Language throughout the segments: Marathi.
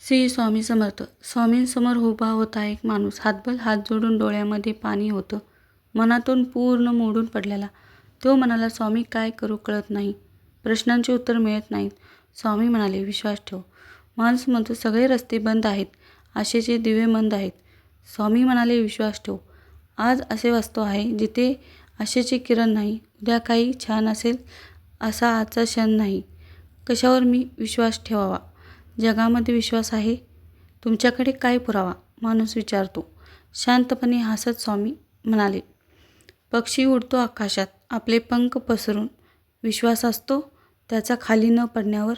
श्री स्वामी समर्थ. स्वामींसमोर उभा होता एक माणूस. हातभर हात जोडून डोळ्यामध्ये पाणी होतं. मनातून पूर्ण मोडून पडलेला. तो म्हणाला, स्वामी काय करू कळत नाही. प्रश्नांची उत्तर मिळत नाहीत. स्वामी म्हणाले, विश्वास ठेव. माणूस म्हणतो, सगळे रस्ते बंद आहेत. आशेचे दिवे मंद आहेत. स्वामी म्हणाले, विश्वास ठेव. आज असे वास्तव आहे जिथे आशेचे किरण नाही. उद्या काही छान असेल असा आजचा क्षण नाही. कशावर मी विश्वास ठेवावा? जगामध्ये विश्वास आहे? तुमच्याकडे काय पुरावा? माणूस विचारतो. शांतपणे हसत स्वामी म्हणाले, पक्षी उडतो आकाशात आपले पंख पसरून. विश्वास असतो त्याचा खाली न पडण्यावर.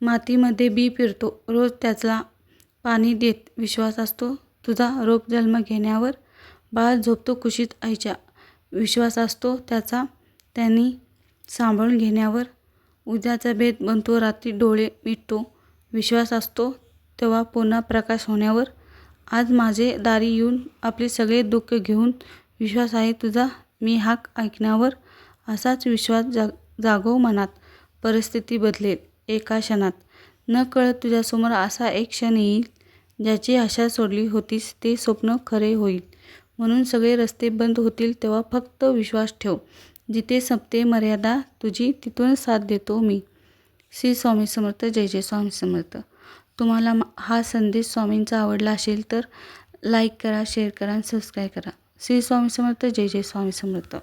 मातीमध्ये बी पेरतो रोज त्याला पाणी देत. विश्वास असतो तुझा रोप जन्म घेण्यावर. बाळ झोपतो कुशीत आईच्या. विश्वास असतो त्याचा त्यांनी सांभाळून घेण्यावर. उद्याचा भेद बनतो रात्री डोळे मिटतो. विश्वास असतो तेव्हा पुन्हा प्रकाश होण्यावर. आज माझे दारी येऊन आपले सगळे दुःख घेऊन. विश्वास आहे तुझा मी हाक ऐकण्यावर. असाच विश्वास जागव मनात. परिस्थिती बदलेल एका क्षणात. न कळत तुझ्यासमोर असा एक क्षण येईल ज्याची आशा सोडली होतीस ते स्वप्न खरे होईल. म्हणून सगळे रस्ते बंद होतील तेव्हा फक्त विश्वास ठेव. जिथे संपते मर्यादा तुझी तिथून साथ देतो मी. श्री स्वामी समर्थ. जय जय स्वामी समर्थ. तुम्हाला हा संदेश स्वामींचा आवडला असेल तर लाईक करा, शेअर करा आणि सबस्क्राईब करा. श्री स्वामी समर्थ. जय जय स्वामी समर्थ.